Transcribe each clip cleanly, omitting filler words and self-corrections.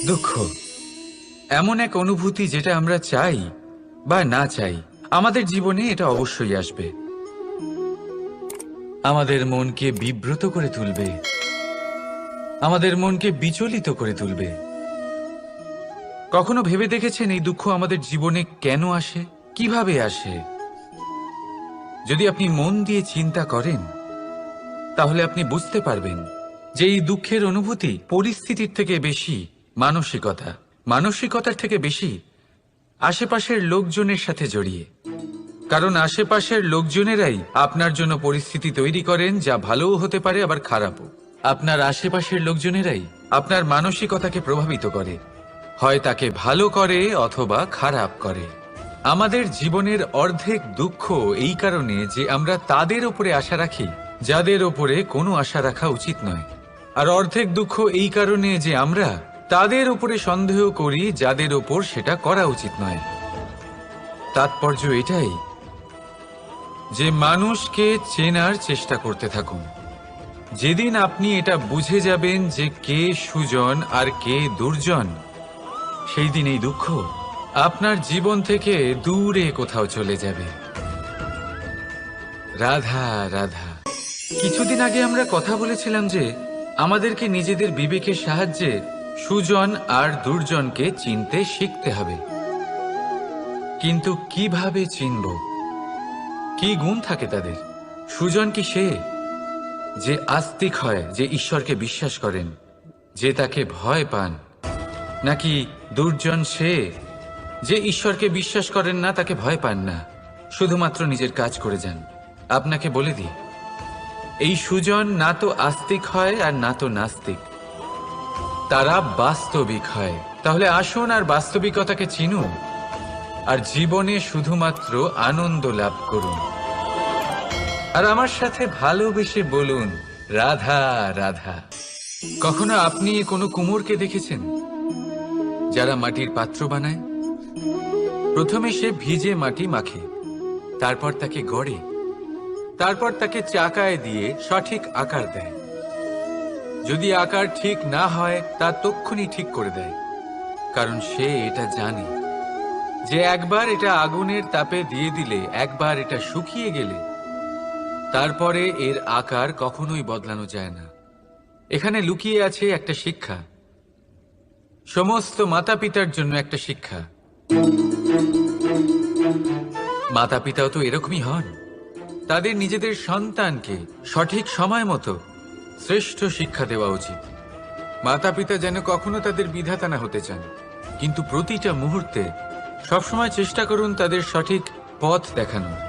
দুঃখ এমন এক অনুভূতি যেটা আমরা চাই বা না চাই, আমাদের জীবনে এটা অবশ্যই আসবে। আমাদের মনকে বিব্রত করে তুলবে, আমাদের মনকে বিচলিত করে তুলবে। কখনো ভেবে দেখেছেন এই দুঃখ আমাদের জীবনে কেন আসে, কিভাবে আসে? যদি আপনি মন দিয়ে চিন্তা করেন তাহলে আপনি বুঝতে পারবেন যে এই দুঃখের অনুভূতি পরিস্থিতির থেকে বেশি মানসিকতার থেকে বেশি আশেপাশের লোকজনের সাথে জড়িয়ে। কারণ আশেপাশের লোকজনেরাই আপনার জন্য পরিস্থিতি তৈরি করেন, যা ভালোও হতে পারে আবার খারাপও। আপনার আশেপাশের লোকজনেরাই আপনার মানসিকতাকে প্রভাবিত করে, হয় তাকে ভালো করে অথবা খারাপ করে। আমাদের জীবনের অর্ধেক দুঃখ এই কারণে যে আমরা তাদের উপরে আশা রাখি যাদের ওপরে কোনো আশা রাখা উচিত নয়, আর অর্ধেক দুঃখ এই কারণে যে আমরা তাদের উপরে সন্দেহ করি যাদের ওপর সেটা করা উচিত নয়। তাৎপর্য এটাই যে মানুষকে চেনার চেষ্টা করতে থাকুন। যেদিন আপনি এটা বুঝে যাবেন যে কে সুজন আর কে দুর্জন, সেই দিন এই দুঃখ আপনার জীবন থেকে দূরে কোথাও চলে যাবে। রাধা রাধা। কিছুদিন আগে আমরা কথা বলেছিলাম যে আমাদেরকে নিজেদের বিবেকের সাহায্যে সুজন আর দুর্জনকে চিনতে শিখতে হবে। কিন্তু কিভাবে চিনব? কি গুণ থাকে তাদের? সুজন কি সে যে আস্তিক হয়, যে ঈশ্বরকে বিশ্বাস করেন, যে তাকে ভয় পান? নাকি দুর্জন সে যে ঈশ্বরকে বিশ্বাস করেন না, তাকে ভয় পান না, শুধুমাত্র নিজের কাজ করে যান? আপনাকে বলে দিই, এই সুজন না তো আস্তিক হয় আর না তো নাস্তিক, তারা বাস্তবিক হয়। তাহলে আসুন আর বাস্তবিকতাকে চিনুন আর জীবনে শুধুমাত্র আনন্দ লাভ করুন। আর আমার সাথে ভালোবেসে বলুন রাধা রাধা। কখনো আপনি কোনো কুমোরকে দেখেছেন যারা মাটির পাত্র বানায়? প্রথমে সে ভিজে মাটি মাখে, তারপর তাকে গড়ে, তারপর তাকে চাকায় দিয়ে সঠিক আকার দেয়। যদি আকার ঠিক না হয় তা তক্ষুনি ঠিক করে দেয়, কারণ সে এটা জানে যে একবার এটা আগুনের তাপে দিয়ে দিলে, একবার এটা শুকিয়ে গেলে তারপরে এর আকার কখনোই বদলানো যায় না। এখানে লুকিয়ে আছে একটা শিক্ষা, সমস্ত মাতা পিতার জন্য একটা শিক্ষা। মাতা পিতাও তো এরকমই হন, তাদের নিজেদের সন্তানকে সঠিক সময় মতো শ্রেষ্ঠ শিক্ষা দেওয়া উচিত। মাতা পিতা যেন কখনো তাদের বিধাতা না হতে চান, কিন্তু প্রতিটা মুহূর্তে সবসময় চেষ্টা করুন তাদের সঠিক পথ দেখানোর।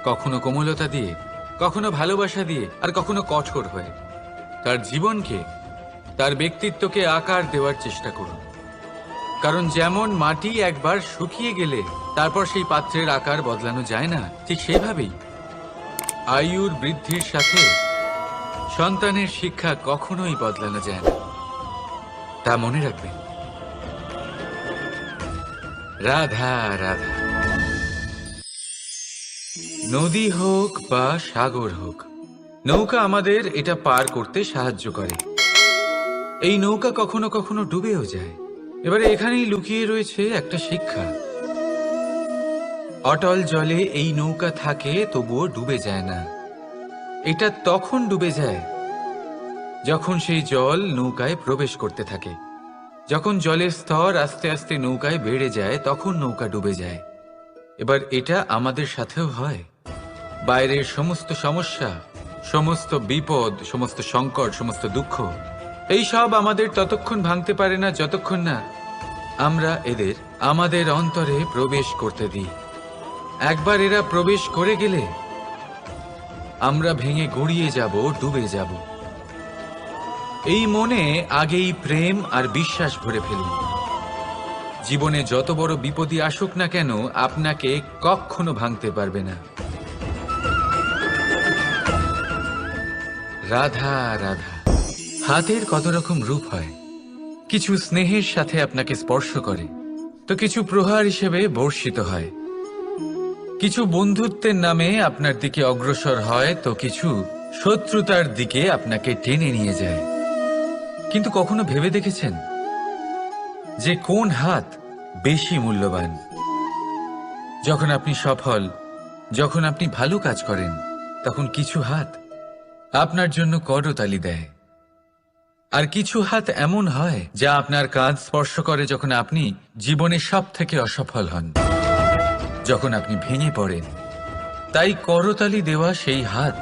কখনো কোমলতা দিয়ে, কখনো ভালোবাসা দিয়ে, আর কখনো কঠোর হয়ে তার জীবনকে, তার ব্যক্তিত্বকে আকার দেওয়ার চেষ্টা করুন। কারণ যেমন মাটি একবার শুকিয়ে গেলে তারপর সেই পাত্রের আকার বদলানো যায় না, ঠিক সেইভাবেই আয়ুর বৃদ্ধির সাথে সন্তানের শিক্ষা কখনোই বদলানো যায় না। তা মনে রাখবেন। রাধা রাধা। নদী হোক বা সাগর হোক, নৌকা আমাদের এটা পার করতে সাহায্য করে। এই নৌকা কখনো কখনো ডুবেও যায়। এবারে এখানেই লুকিয়ে রয়েছে একটা শিক্ষা। অটল জলে এই নৌকা থাকে, তবুও ডুবে যায় না। এটা তখন ডুবে যায় যখন সেই জল নৌকায় প্রবেশ করতে থাকে। যখন জলের স্তর আস্তে আস্তে নৌকায় বেড়ে যায়, তখন নৌকা ডুবে যায়। এবার এটা আমাদের সাথেও হয়। বাইরের সমস্ত সমস্যা, সমস্ত বিপদ, সমস্ত সংকট, সমস্ত দুঃখ, এই সব আমাদের ততক্ষণ ভাঙতে পারে না যতক্ষণ না আমরা এদের আমাদের অন্তরে প্রবেশ করতে দিই। একবার এরা প্রবেশ করে গেলে আমরা ভেঙে গড়িয়ে যাব, ডুবে যাব। এই মনে আগেই প্রেম আর বিশ্বাস ভরে ফেলুন। জীবনে যত বড় বিপদই আসুক না কেন, আপনাকে কখনো ভাঙতে পারবে না। রাধা রাধা। হাতের কত রকম রূপ হয়। কিছু স্নেহের সাথে আপনাকে স্পর্শ করে, তো কিছু প্রহার হিসেবে বর্ষিত হয়। কিছু বন্ধুত্বের নামে আপনার দিকে অগ্রসর হয়, তো কিছু শত্রুতার দিকে আপনাকে টেনে নিয়ে যায়। কিন্তু কখনো ভেবে দেখেছেন যে কোন হাত বেশি মূল্যবান। যখন আপনি সফল, যখন আপনি ভালো কাজ করেন, তখন কিছু হাত আপনার জন্য করতালি দেয়, আর কিছু হাত এমন হয় যা আপনার কাঁধ স্পর্শ করে যখন আপনি জীবনে সব থেকে অসফল হন, যখন আপনি ভেঙে পড়েন। তাই করতালি দেওয়া সেই হাত,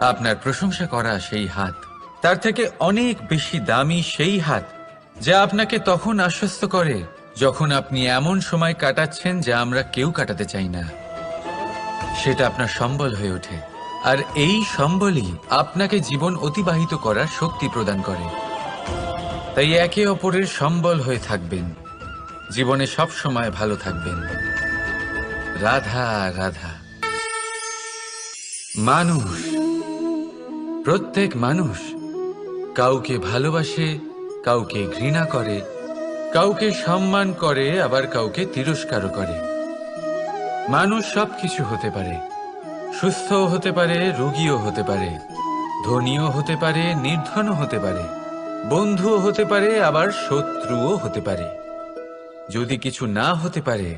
আপনার প্রশংসা করা সেই হাত, তার থেকে অনেক বেশি দামি সেই হাত যা আপনাকে তখন আশ্বস্ত করে যখন আপনি এমন সময় কাটাচ্ছেন যা আমরা কেউ কাটাতে চাই না। সেটা আপনার সম্বল হয়ে ওঠে, আর এই সম্বলই আপনাকে জীবন অতিবাহিত করার শক্তি প্রদান করে। তাই একে অপরের সম্বল হয়ে থাকবেন, জীবনে সব সময় ভালো থাকবেন। রাধা রাধা। মানুষ, প্রত্যেক মানুষ কাউকে ভালোবাসে, কাউকে ঘৃণা করে, কাউকে সম্মান করে, আবার কাউকে তিরস্কারও করে। মানুষ সবকিছু হতে পারে, সুস্থও হতে পারে, রোগীও হতে পারে, ধনীও হতে পারে, নির্ধনও হতে পারে, বন্ধুও হতে পারে, আবার শত্রুও হতে পারে। যদি কিছু না হতে পারে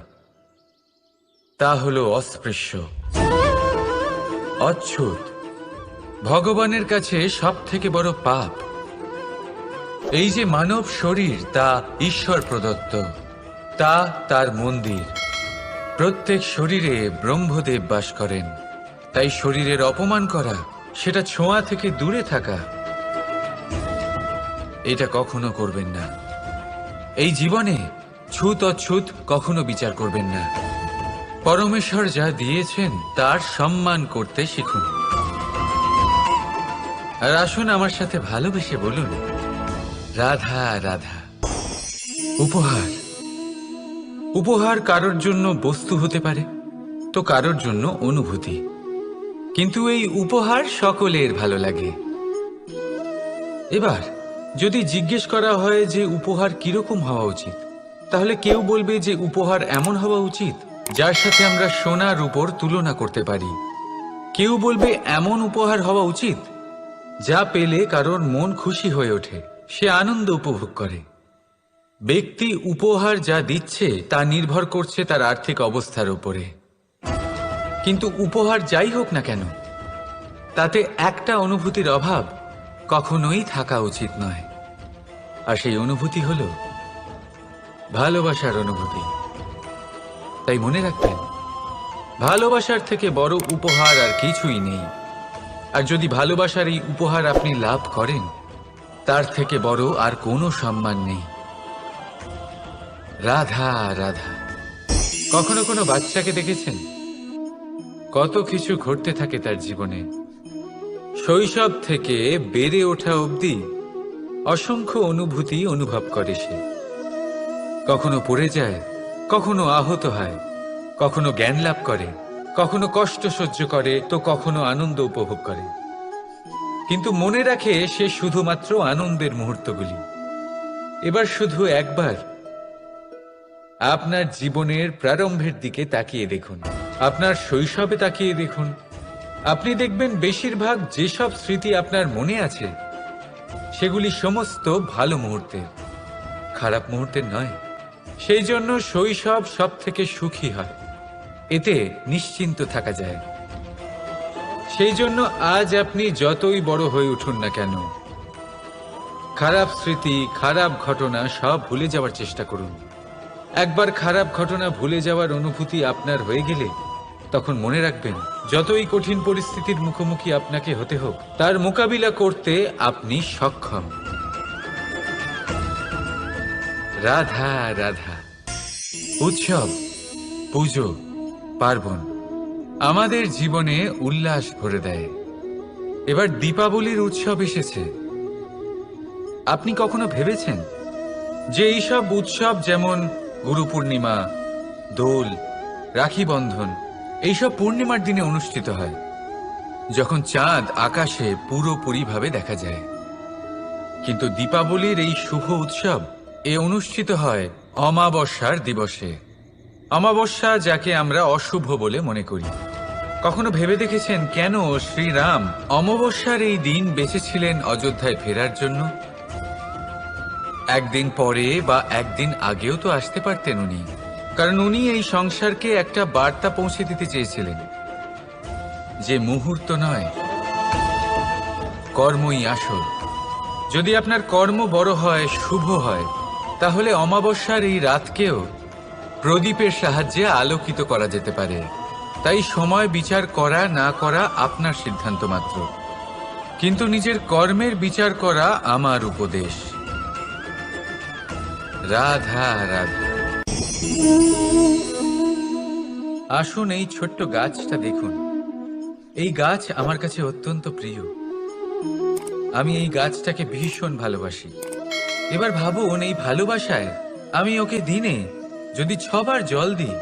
তা হলো অস্পৃশ্য, অচ্ছুত, ভগবানের কাছে সব থেকে বড় পাপ। এই যে মানব শরীর, তা ঈশ্বর প্রদত্ত, তা তার মন্দির। প্রত্যেক শরীরে ব্রহ্মদেব বাস করেন। তাই শরীরের অপমান করা, সেটা ছোঁয়া থেকে দূরে থাকা, এটা কখনো করবেন না। এই জীবনে ছুত অছুত কখনো বিচার করবেন না। পরমেশ্বর যা দিয়েছেন তার সম্মান করতে শিখুন। আর আসুন আমার সাথে ভালোবেসে বলুন, রাধা রাধা। উপহার, উপহার কারোর জন্য বস্তু হতে পারে, তো কারোর জন্য অনুভূতি। কিন্তু এই উপহার সকলের ভালো লাগে। এবার যদি জিজ্ঞেস করা হয় যে উপহার কিরকম হওয়া উচিত, তাহলে কেউ বলবে যে উপহার এমন হওয়া উচিত যার সাথে আমরা সোনার উপর তুলনা করতে পারি। কেউ বলবে এমন উপহার হওয়া উচিত যা পেলে কারোর মন খুশি হয়ে ওঠে, সে আনন্দ উপভোগ করে। ব্যক্তি উপহার যা দিচ্ছে তা নির্ভর করছে তার আর্থিক অবস্থার উপরে। কিন্তু উপহার যাই হোক না কেন, তাতে একটা অনুভূতির অভাব কখনোই থাকা উচিত নয়। আর সেই অনুভূতি হলো ভালোবাসার অনুভূতি। তাই মনে রাখবেন, ভালোবাসার থেকে বড় উপহার আর কিছুই নেই। আর যদি ভালোবাসার এই উপহার আপনি লাভ করেন, তার থেকে বড় আর কোনো সম্মান নেই। রাধা রাধা। কখনো কোনো বাচ্চাকে দেখেছেন? কত কিছু ঘটতে থাকে তার জীবনে। শৈশব থেকে বেড়ে ওঠা অবধি অসংখ্য অনুভূতি অনুভব করে সে। কখনো পড়ে যায়, কখনো আহত হয়, কখনো জ্ঞান লাভ করে, কখনো কষ্ট সহ্য করে, তো কখনো আনন্দ উপভোগ করে। কিন্তু মনে রাখে সে শুধুমাত্র আনন্দের মুহূর্তগুলি। এবার শুধু একবার আপনার জীবনের প্রারম্ভের দিকে তাকিয়ে দেখুন, আপনার শৈশবে তাকিয়ে দেখুন। আপনি দেখবেন বেশিরভাগ যেসব স্মৃতি আপনার মনে আছে সেগুলি সমস্ত ভালো মুহূর্তের, খারাপ মুহূর্তের নয়। সেই জন্য শৈশব সব থেকে সুখী হয়, এতে নিশ্চিন্ত থাকা যায়। সেই জন্য আজ আপনি যতই বড় হয়ে উঠুন না কেন, খারাপ স্মৃতি, খারাপ ঘটনা সব ভুলে যাওয়ার চেষ্টা করুন। একবার খারাপ ঘটনা ভুলে যাওয়ার অনুভূতি আপনার হয়ে গেলে তখন মনে রাখবেন, যতই কঠিন পরিস্থিতির মুখোমুখি আপনাকে হতে হোক, তার মোকাবিলা করতে আপনি সক্ষম। রাধা রাধা। উৎসব, পুজো, পার্বণ আমাদের জীবনে উল্লাস ভরে দেয়। এবার দীপাবলির উৎসব এসেছে। আপনি কখনো ভেবেছেন যে এইসব উৎসব যেমন গুরু পূর্ণিমা, দোল, রাখি বন্ধন, এইসব পূর্ণিমার দিনে অনুষ্ঠিত হয়, যখন চাঁদ আকাশে পুরোপুরিভাবে দেখা যায়। কিন্তু দীপাবলির এই শুভ উৎসব অনুষ্ঠিত হয় অমাবস্যার দিবসে। অমাবস্যা, যাকে আমরা অশুভ বলে মনে করি। কখনো ভেবে দেখেছেন কেন শ্রীরাম অমাবস্যার এই দিন বেঁচেছিলেন অযোধ্যায় ফেরার জন্য? একদিন পরে বা একদিন আগেও তো আসতে পারতেন উনি, কারণ উনি এই সংসারকে একটা বার্তা পৌঁছে দিতে চেয়েছিলেন যে মুহূর্ত নয়, কর্মই আসল। যদি আপনার কর্ম বড় হয়, শুভ হয়, তাহলে অমাবস্যার এই রাতকেও প্রদীপের সাহায্যে আলোকিত করা যেতে পারে। তাই সময় বিচার করা না করা আপনার সিদ্ধান্ত মাত্র, কিন্তু নিজের কর্মের বিচার করা আমার উপদেশ। রাধা রাধা। আসুন এই ছোট্ট গাছটা দেখুন। এই গাছ আমার কাছে অত্যন্ত প্রিয়। আমি এই গাছটাকে ভীষণ ভালোবাসি। এবার ভাবুন, এই ভালোবাসায় আমি ওকে দিনে যদি 6 বার জল দিই,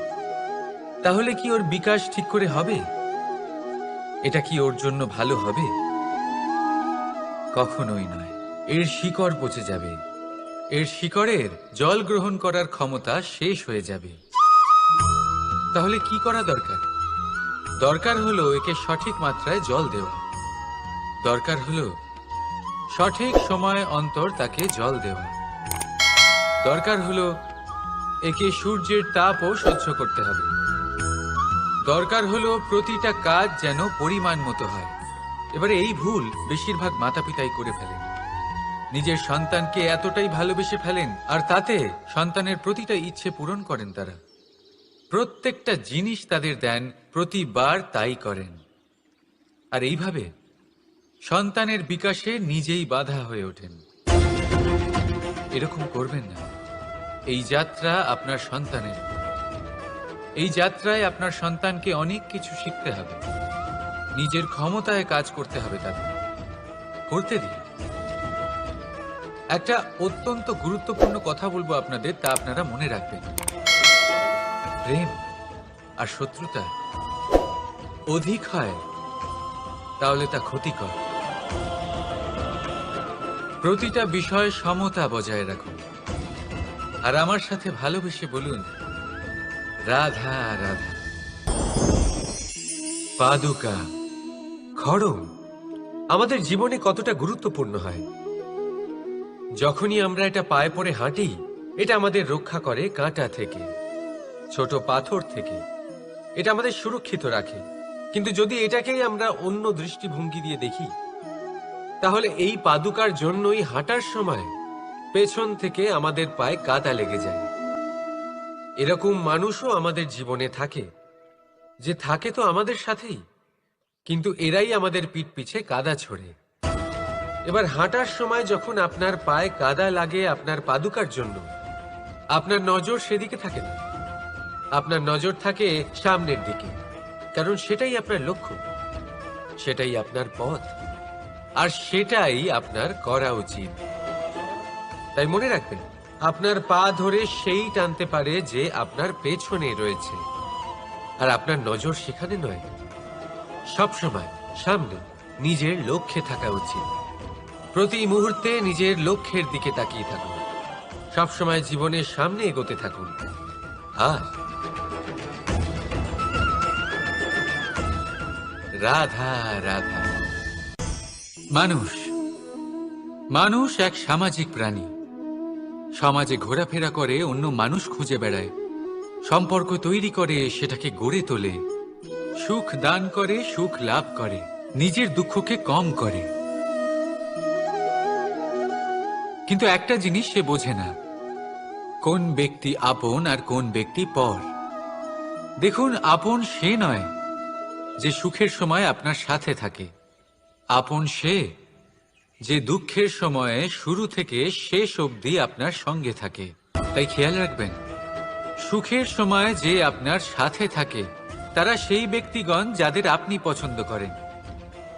তাহলে কি ওর বিকাশ ঠিক করে হবে? এটা কি ওর জন্য ভালো হবে? কখনোই নয়। এর শিকড় পচে যাবে, এর শিকড়ের জল গ্রহণ করার ক্ষমতা শেষ হয়ে যাবে। তাহলে কি করা দরকার? দরকার হলো একে সঠিক মাত্রায় জল দেওয়া। দরকার হলো সঠিক সময় অন্তর তাকে জল দেওয়া। দরকার হলো একে সূর্যের তাপও সহ্য করতে হবে। দরকার হলো প্রতিটা কাজ যেন পরিমাণ মতো হয়। এবারে এই ভুল বেশিরভাগ মাতাপিতাই করে ফেলেন। নিজের সন্তানকে এতটাই ভালোবেসে ফেলেন, আর তাতে সন্তানের প্রতিটা ইচ্ছে পূরণ করেন। তারা প্রত্যেকটা জিনিস তাদের দেন, প্রতিবার তাই করেন। আর এইভাবে সন্তানের বিকাশে নিজেই বাধা হয়ে ওঠেন। এরকম করবেন না। এই যাত্রা আপনার সন্তানের। এই যাত্রায় আপনার সন্তানকে অনেক কিছু শিখতে হবে। নিজের ক্ষমতায় কাজ করতে হবে, তাদের করতে দিন। একটা অত্যন্ত গুরুত্বপূর্ণ কথা বলবো আপনাদের, তা আপনারা মনে রাখবেন। প্রেম আর শত্রুতা অধিক হয় তাহলে তা ক্ষতিকর। প্রতিটা বিষয়ে সমতা বজায় রাখুন। আর আমার সাথে ভালোবেসে বলুন, রাধা রাধা। পাদুকা, খড়ম আমাদের জীবনে কতটা গুরুত্বপূর্ণ হয়। যখনই আমরা এটা পায়ে পড়ে হাঁটি, এটা আমাদের রক্ষা করে কাঁটা থেকে, ছোট পাথর থেকে। এটা আমাদের সুরক্ষিত রাখে। কিন্তু যদি এটাকেই আমরা অন্য দৃষ্টিভঙ্গি দিয়ে দেখি, তাহলে এই পাদুকার জন্যই হাঁটার সময় পেছন থেকে আমাদের পায়ে কাদা লেগে যায়। এরকম মানুষও আমাদের জীবনে থাকে, যে থাকে তো আমাদের সাথেই, কিন্তু এরাই আমাদের পিঠ পিছে কাদা ছোড়ে। এবার হাঁটার সময় যখন আপনার পায়ে কাদা লাগে আপনার পাদুকার জন্য, আপনার নজর সেদিকে থাকে না, আপনার নজর থাকে সামনের দিকে, কারণ সেটাই আপনার লক্ষ্য, সেটাই আপনার পথ, আর সেটাই আপনার করা উচিত। তাই মনে রাখবেন, আপনার পা ধরে সেই টানতে পারে যে আপনার পেছনে রয়েছে, আর আপনার নজর সেখানে নয়। সবসময় সামনে নিজের লক্ষ্যে থাকা উচিত। প্রতি মুহূর্তে নিজের লক্ষ্যের দিকে তাকিয়ে থাকুন। সবসময় জীবনের সামনে এগোতে থাকুন। আর রাধা রাধা। মানুষ এক সামাজিক প্রাণী। সমাজে ঘোরাফেরা করে, অন্য মানুষ খুঁজে বেড়ায়, সম্পর্ক তৈরি করে, সেটাকে গড়ে তোলে, সুখ দান করে, সুখ লাভ করে, নিজের দুঃখকে কম করে। কিন্তু একটা জিনিস সে বোঝে না, কোন ব্যক্তি আপন আর কোন ব্যক্তি পর। দেখুন, আপন সে নয় যে সুখের সময় আপনার সাথে থাকে। আপন সে যে দুঃখের সময়ে শুরু থেকে শেষ অবধি আপনার সঙ্গে থাকে। তাই খেয়াল রাখবেন, সুখের সময় যে আপনার সাথে থাকে তারা সেই ব্যক্তিগণ যাদের আপনি পছন্দ করেন।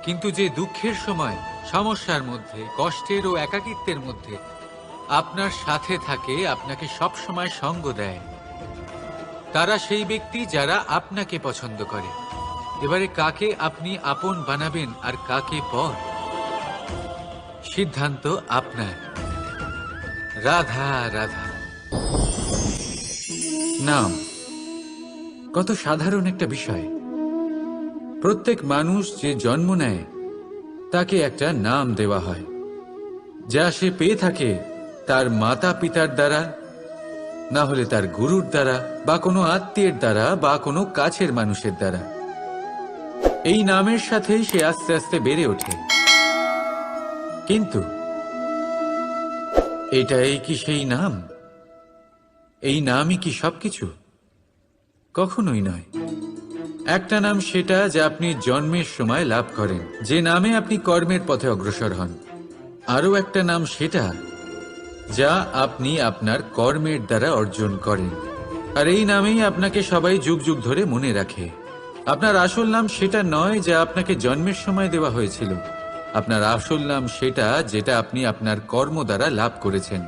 কিন্তু যে দুঃখের সময়, সমস্যার মধ্যে, কষ্টের ও একাকিত্বের মধ্যে আপনার সাথে থাকে, আপনাকে সব সময় সঙ্গ দেয়, তারা সেই ব্যক্তি যারা আপনাকে পছন্দ করে। এবারে কাকে আপনি আপন বানাবেন আর কাকে পর, সিদ্ধান্ত আপনার। রাধা রাধা। নাম কত সাধারণ একটা বিষয়। প্রত্যেক মানুষ যে জন্ম নেয় তাকে একটা নাম দেওয়া হয়। যা সে পেয়ে থাকে তার মাতা পিতার দ্বারা, না হলে তার গুরুর দ্বারা, বা কোনো আত্মীয়ের দ্বারা, বা কোনো কাছের মানুষের দ্বারা। এই নামের সাথেই সে আস্তে আস্তে বেড়ে ওঠে। কিন্তু এটাই কি সেই নাম? এই নামই কি সবকিছু? কখনোই নয়। একটা নাম সেটা যা আপনি জন্মের সময় লাভ করেন, যে নামে আপনি কর্মের পথে অগ্রসর হন। আরও একটা নাম সেটা যা আপনি আপনার কর্মের দ্বারা অর্জন করেন। আর এই নামেই আপনাকে সবাই যুগ যুগ ধরে মনে রাখে। আপনার আসল নাম সেটা নয় যা আপনাকে জন্মের সময় দেওয়া হয়েছিল। আপনার আসল নাম সেটা যেটা আপনি আপনার কর্ম দ্বারা লাভ করেছেন।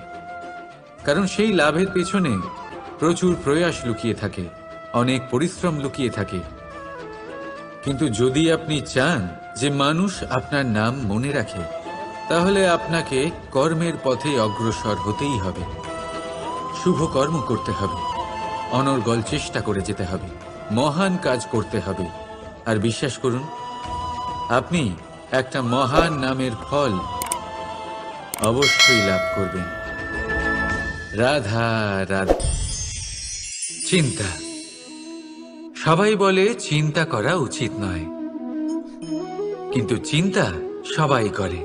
কারণ সেই লাভের পেছনে প্রচুর প্রয়াস লুকিয়ে থাকে, অনেক পরিশ্রম লুকিয়ে থাকে। কিন্তু যদি আপনি চান যে মানুষ আপনার নাম মনে রাখে, তাহলে আপনাকে কর্মের পথে অগ্রসর হতেই হবে। শুভ কর্ম করতে হবে, অনর্গল চেষ্টা করে যেতে হবে, মহান কাজ করতে হবে। আর বিশ্বাস করুন, আপনি একটা মহান নামের ফল অবশ্যই লাভ করবেন। রাধা রাধা। চিন্তা। সবাই বলে চিন্তা করা উচিত নয়, কিন্তু চিন্তা সবাই করে।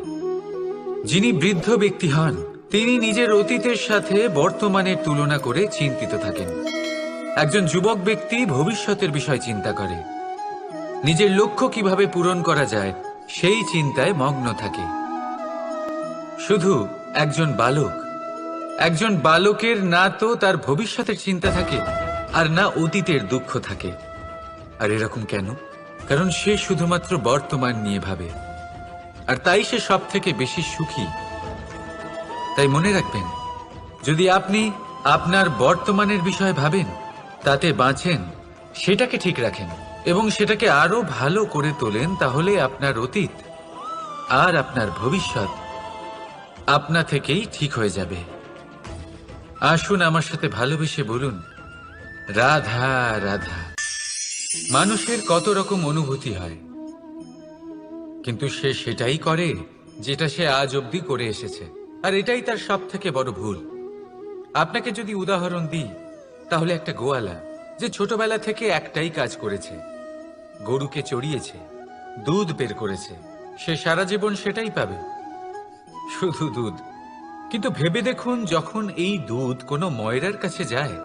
যিনি বৃদ্ধ ব্যক্তি হন, তিনি নিজের অতীতের সাথে বর্তমানের তুলনা করে চিন্তিত থাকেন। একজন যুবক ব্যক্তি ভবিষ্যতের বিষয় চিন্তা করে, নিজের লক্ষ্য কিভাবে পূরণ করা যায় সেই চিন্তায় মগ্ন থাকে। শুধু একজন বালকের না তো তার ভবিষ্যতের চিন্তা থাকে, আর না অতীতের দুঃখ থাকে। আর এরকম কেন? কারণ সে শুধুমাত্র বর্তমান নিয়ে ভাবে, আর তাই সে সব থেকে বেশি সুখী। তাই মনে রাখবেন, যদি আপনি আপনার বর্তমানের বিষয়ে ভাবেন, তাতে বাঁচেন, সেটাকে ঠিক রাখেন এবং সেটাকে আরো ভালো করে তোলেন, তাহলে আপনার অতীত আর আপনার ভবিষ্যৎ আপনা থেকেই ঠিক হয়ে যাবে। আসুন আমার সাথে ভালোবেসে বলুন, রাধা রাধা। মানুষের কত রকম অনুভূতি হয়, কিন্তু সে সেটাই করে যেটা সে আজ অবধি করে এসেছে। আর এটাই তার সব থেকে বড় ভুল। আপনাকে যদি উদাহরণ দিই, তাহলে একটা গোয়ালা যে ছোটবেলা থেকে একটাই কাজ করেছে, গরুকে চড়িয়েছে, দুধ বের করেছে, সে সারা জীবন সেটাই পাবে, শুধু দুধ। কিন্তু ভেবে দেখুন, যখন এই দুধ কোনো ময়রার কাছে যায়,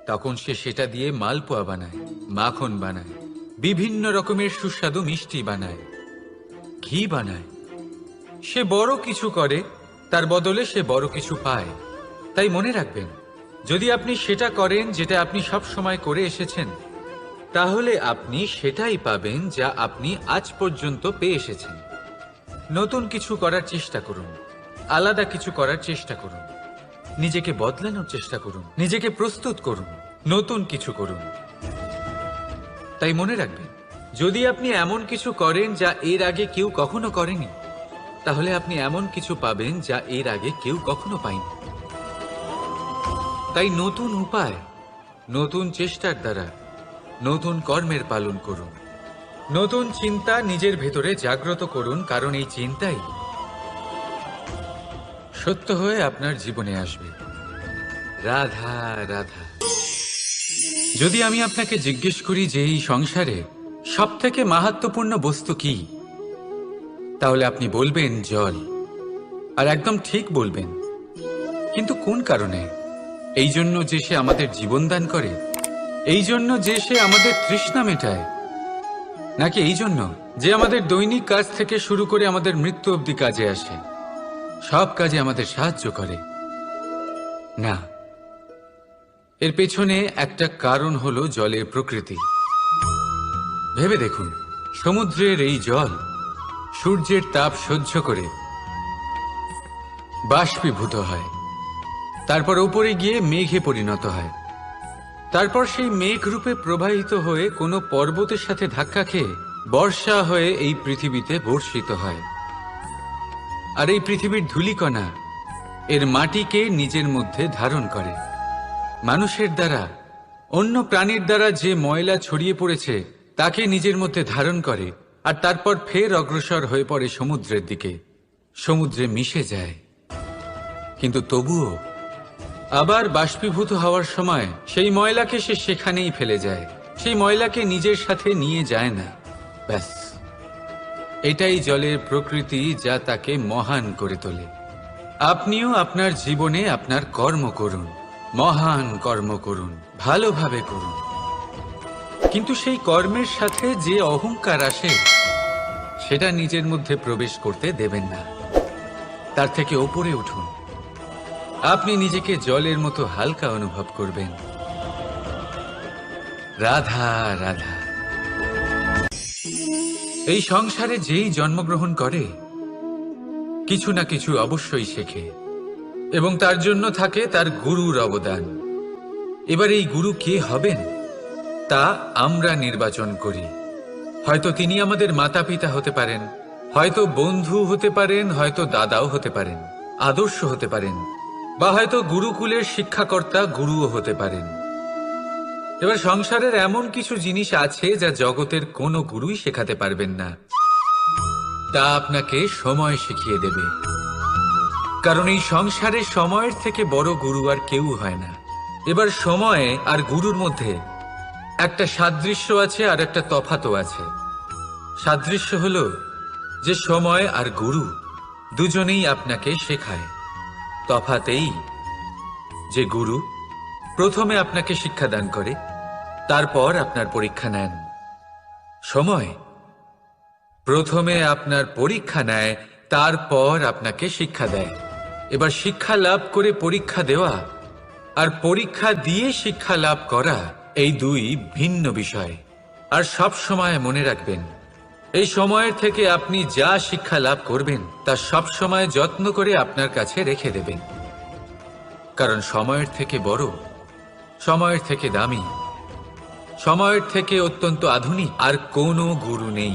তখন সে সেটা দিয়ে মালপোয়া বানায়, মাখন বানায়, বিভিন্ন রকমের সুস্বাদু মিষ্টি বানায়, ঘি বানায়। সে বড় কিছু করে, তার বদলে সে বড় কিছু পায়। তাই মনে রাখবেন, যদি আপনি সেটা করেন যেটা আপনি সব সময় করে এসেছেন, তাহলে আপনি সেটাই পাবেন যা আপনি আজ পর্যন্ত পেয়ে এসেছেন। নতুন কিছু করার চেষ্টা করুন, আলাদা কিছু করার চেষ্টা করুন, নিজেকে বদলানোর চেষ্টা করুন, নিজেকে প্রস্তুত করুন, নতুন কিছু করুন। তাই মনে রাখবেন, যদি আপনি এমন কিছু করেন যা এর আগে কেউ কখনো করেনি, তাহলে আপনি এমন কিছু পাবেন যা এর আগে কেউ কখনো পায়নি। তাই নতুন উপায়, নতুন চেষ্টার দ্বারা নতুন কর্মের পালন করুন। নতুন চিন্তা নিজের ভেতরে জাগ্রত করুন, কারণ এই চিন্তাই সত্য হয়ে আপনার জীবনে আসবে। রাধা রাধা। যদি আমি আপনাকে জিজ্ঞেস করি যে এই সংসারে সব থেকে মাহাত্ম্যপূর্ণ বস্তু কি, তাহলে আপনি বলবেন জল। আর একদম ঠিক বলবেন। কিন্তু কোন কারণে? এই জন্য যে সে আমাদের জীবন দান করে? এই জন্য যে সে আমাদের তৃষ্ণা মেটায়? নাকি এই জন্য যে আমাদের দৈনিক কাজ থেকে শুরু করে আমাদের মৃত্যু অবধি কাজে আসে, সব কাজে আমাদের সাহায্য করে? না, এর পেছনে একটা কারণ হলো জলের প্রকৃতি। ভেবে দেখুন, সমুদ্রের এই জল সূর্যের তাপ সহ্য করে বাষ্পীভূত হয়, তারপর উপরে গিয়ে মেঘে পরিণত হয়, তারপর সেই মেঘ রূপে প্রবাহিত হয়ে কোনো পর্বতের সাথে ধাক্কা খেয়ে বর্ষা হয়ে এই পৃথিবীতে বর্ষিত হয়। আর এই পৃথিবীর ধূলিকণা এর মাটিকে নিজের মধ্যে ধারণ করে। মানুষের দ্বারা, অন্য প্রাণীর দ্বারা যে ময়লা ছড়িয়ে পড়েছে তাকে নিজের মধ্যে ধারণ করে, আর তারপর ফের অগ্রসর হয়ে পড়ে সমুদ্রের দিকে, সমুদ্রে মিশে যায়। কিন্তু তবুও আবার বাষ্পীভূত হওয়ার সময় সেই ময়লাকে সে সেখানেই ফেলে যায়, সেই ময়লাকে নিজের সাথে নিয়ে যায় না। ব্যাস, এটাই জলের প্রকৃতি, যা তাকে মহান করে তোলে। আপনিও আপনার জীবনে আপনার কর্ম করুন, মহান কর্ম করুন, ভালোভাবে করুন, কিন্তু সেই কর্মের সাথে যে অহংকার আসে সেটা নিজের মধ্যে প্রবেশ করতে দেবেন না। তার থেকে ওপরে উঠুন। আপনি নিজেকে জলের মতো হালকা অনুভব করবেন। রাধা রাধা। এই সংসারে যেই জন্মগ্রহণ করে কিছু না কিছু অবশ্যই শেখে, এবং তার জন্য থাকে তার গুরুর অবদান। এবার এই গুরু কে হবেন তা আমরা নির্বাচন করি। হয়তো তিনি আমাদের মাতা পিতা হতে পারেন, হয়তো বন্ধু হতে পারেন, হয়তো দাদাও হতে পারেন, আদর্শ হতে পারেন, বা হয়তো গুরুকুলের শিক্ষাকর্তা গুরুও হতে পারেন। এবার সংসারের এমন কিছু জিনিস আছে যা জগতের কোনো গুরুই শেখাতে পারবেন না, তা আপনাকে সময় শিখিয়ে দেবে। কারণ এই সংসারে সময়ের থেকে বড় গুরু আর কেউ হয় না। এবার সময় আর গুরুর মধ্যে একটা সাদৃশ্য আছে আর একটা তফাতও আছে। সাদৃশ্য হলো যে সময় আর গুরু দুজনেই আপনাকে শেখায়। তফাতেই যে গুরু প্রথমে আপনাকে শিক্ষাদান করে, তারপর আপনার পরীক্ষা নেন। সময় প্রথমে আপনার পরীক্ষা নেয়, তারপর আপনাকে শিক্ষা দেয়। এবার শিক্ষা লাভ করে পরীক্ষা দেওয়া আর পরীক্ষা দিয়ে শিক্ষা লাভ করা এই দুই ভিন্ন বিষয়। আর সব সময় মনে রাখবেন, এই সময়ের থেকে আপনি যা শিক্ষা লাভ করবেন তা সব সময় যত্ন করে আপনার কাছে রেখে দেবেন। কারণ সময়ের থেকে বড়, সময়ের থেকে দামি, সময়ের থেকে অত্যন্ত আধুনিক আর কোনো গুরু নেই।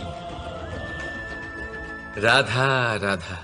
রাধা রাধা।